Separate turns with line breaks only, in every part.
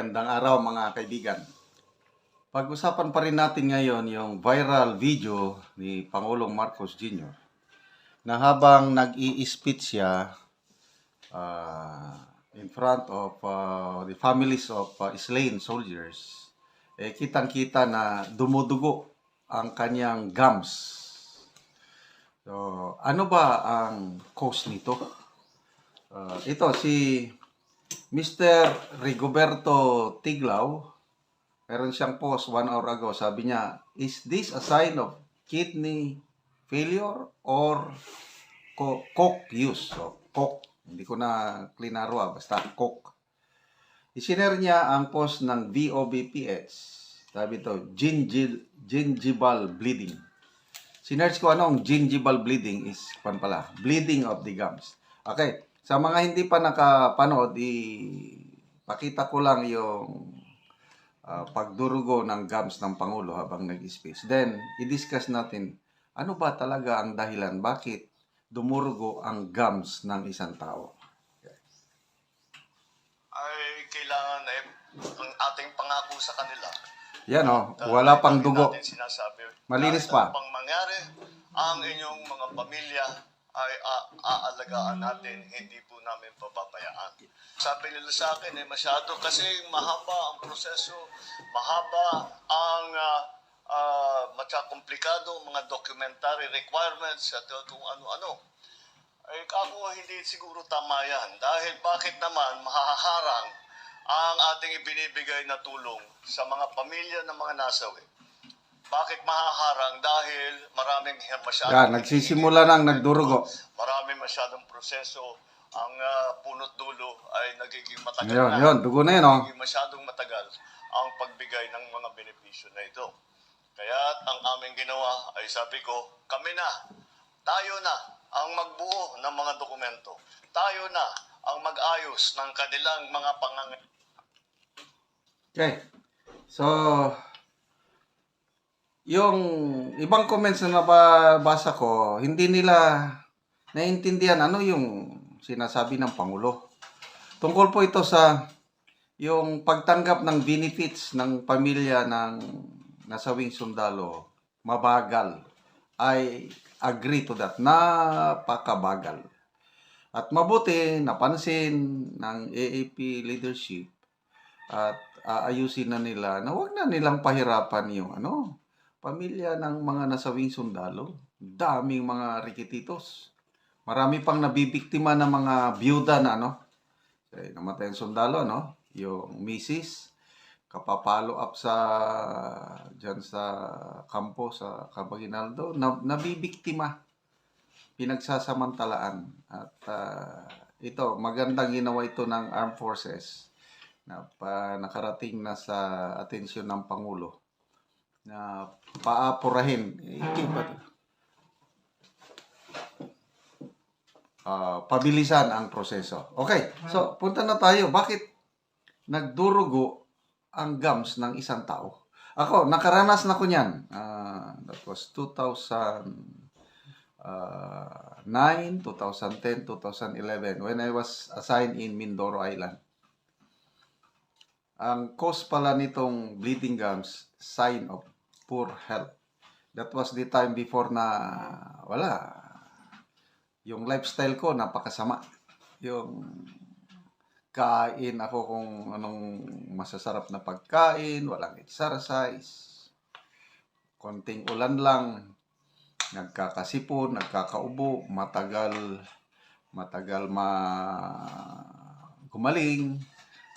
Magandang araw mga kaibigan. Pag-usapan pa rin natin ngayon yung viral video ni Pangulong Marcos Jr. na habang nag-i-speech siya in front of the families of slain soldiers, kitang-kita na dumudugo ang kanyang gums. So, ano ba ang cause nito? Ito si Mr. Rigoberto Tiglao, meron siyang post 1 hour ago. Sabi niya, is this a sign of kidney failure or coke use? So, coke. Hindi ko na klinaro basta coke. Isinare niya ang post ng VOBPH. Sabi ito, gingival bleeding. Sinerge ko anong gingival bleeding is bleeding of the gums. Okay. Sa mga hindi pa nakapanood, pakita ko lang yung pagdurugo ng gums ng Pangulo habang nag-speech. Then, i-discuss natin, ano ba talaga ang dahilan? Bakit dumurugo ang gums ng isang tao? Okay.
Ay kailangan ang ating pangako sa kanila.
Yan wala pang dugo.
Sinasabi,
malinis pa.
Pang mangyari, ang inyong mga pamilya ay aalagaan natin, hindi po namin pababayaan. Sabi nila sa akin, masyado kasi mahaba ang proseso, mahaba ang komplikado mga documentary requirements at kung ano-ano. Ay ako hindi siguro tama yan. Dahil bakit naman mahaharang ang ating ibinibigay na tulong sa mga pamilya ng mga nasawi? Bakit mahaharang? Dahil maraming masyadong...
nagsisimula nang nagdurugo.
Maraming masyadong proseso. Ang punot dulo ay nagiging matagal
Yun, dugo na yun,
Nagiging masyadong matagal ang pagbigay ng mga benepisyo na ito. Kaya ang aming ginawa ay sabi ko, kami na, tayo na ang magbuo ng mga dokumento. Tayo na ang mag-ayos ng kanilang mga pangangailangan.
Okay. So, yung ibang comments na nababasa ko, hindi nila naiintindihan ano yung sinasabi ng Pangulo. Tungkol po ito sa yung pagtanggap ng benefits ng pamilya ng nasawing sundalo, mabagal. I agree to that. Napakabagal. At mabuti, napansin ng AAP leadership at aayusin na nila na huwag na nilang pahirapan yung pamilya ng mga nasawing sundalo. Daming mga rikititos. Marami pang nabibiktima ng mga byuda na namatay ang sundalo, yung misis, kapapalo up dyan sa kampo sa Cabaguinaldo, nabibiktima, pinagsasamantalaan. At ito, magandang ginawa ito ng Armed Forces na nakarating na sa atensyon ng Pangulo na paapurahin, pabilisan ang proseso. Okay, so punta na tayo. Bakit nagdurugo ang gums ng isang tao? Ako, nakaranas na ko niyan. That was 2009, 2010, 2011 when I was assigned in Mindoro Island. Ang cause pala nitong bleeding gums, sign of poor health. That was the time before na yung lifestyle ko napakasama. Yung kain ako kung anong masasarap na pagkain, walang exercise, konting ulan lang, nagkakasipon, nagkakaubo, matagal gumaling,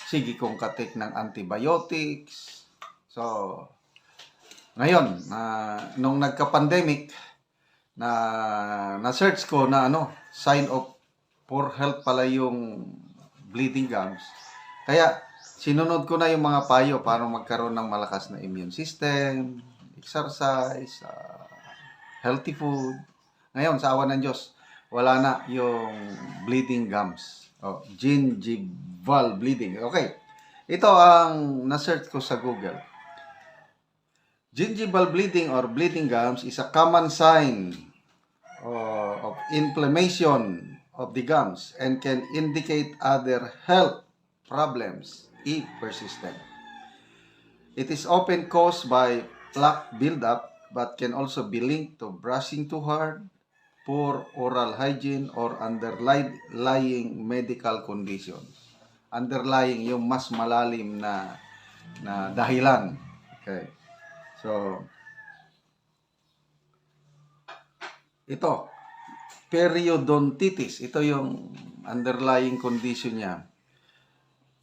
sige kong katik ng antibiotics. So, ngayon, nung nagka-pandemic, na-search ko na sign of poor health pala yung bleeding gums. Kaya, sinunod ko na yung mga payo para magkaroon ng malakas na immune system, exercise, healthy food. Ngayon, sa awa ng Diyos, wala na yung bleeding gums. Gingival bleeding. Okay. Ito ang na-search ko sa Google. Gingival bleeding or bleeding gums is a common sign of inflammation of the gums and can indicate other health problems if persistent. It is often caused by plaque buildup but can also be linked to brushing too hard, poor oral hygiene, or underlying medical conditions. Underlying yung mas malalim na dahilan. Okay. So, ito, periodontitis. Ito yung underlying condition niya.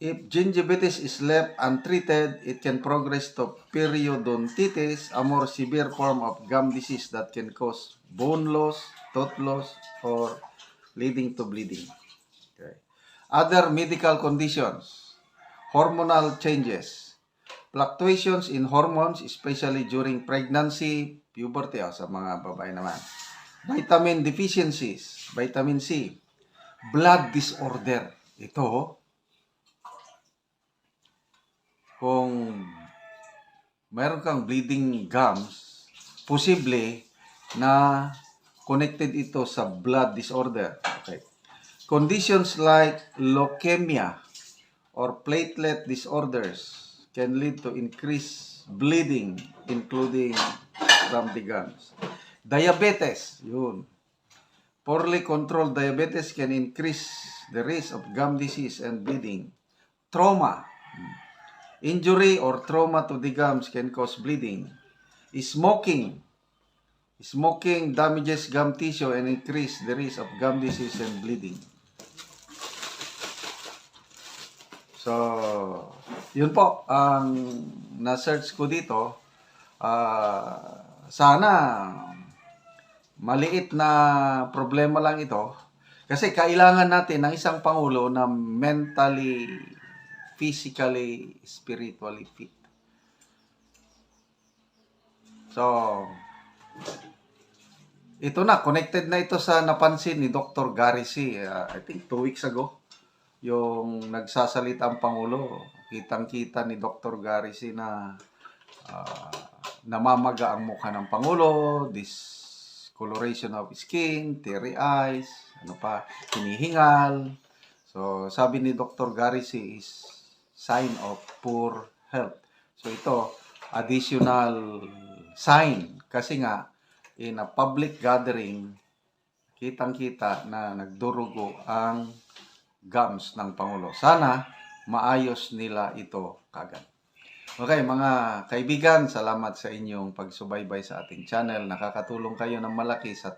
If gingivitis is left untreated, it can progress to periodontitis, a more severe form of gum disease that can cause bone loss, tooth loss, or leading to bleeding. Okay. Other medical conditions, hormonal changes, fluctuations in hormones, especially during pregnancy, puberty, sa mga babae naman. Vitamin deficiencies, vitamin C, blood disorder. Ito, kung mayroon kang bleeding gums, posible na connected ito sa blood disorder. Okay. Conditions like leukemia or platelet disorders can lead to increased bleeding, including from the gums. Diabetes, yun. Poorly controlled diabetes can increase the risk of gum disease and bleeding. Trauma. Injury or trauma to the gums can cause bleeding. Smoking. Smoking damages gum tissue and increase the risk of gum disease and bleeding. So, yun po ang na-search ko dito. Sana maliit na problema lang ito. Kasi kailangan natin ng isang pangulo na mentally, physically, spiritually fit. So, ito na, connected na ito sa napansin ni Dr. Gary C. I think 2 weeks ago, yung nagsasalita ang Pangulo, kitang-kita ni Dr. Gary C. na namamaga ang mukha ng Pangulo, discoloration of skin, teary eyes, hinihingal. So, sabi ni Dr. Gary C. is sign of poor health. So, ito, additional sign. Kasi nga, in a public gathering, kitang-kita na nagdurugo ang gums ng Pangulo. Sana, maayos nila ito kagad. Okay, mga kaibigan, salamat sa inyong pagsubaybay sa ating channel. Nakakatulong kayo ng malaki sa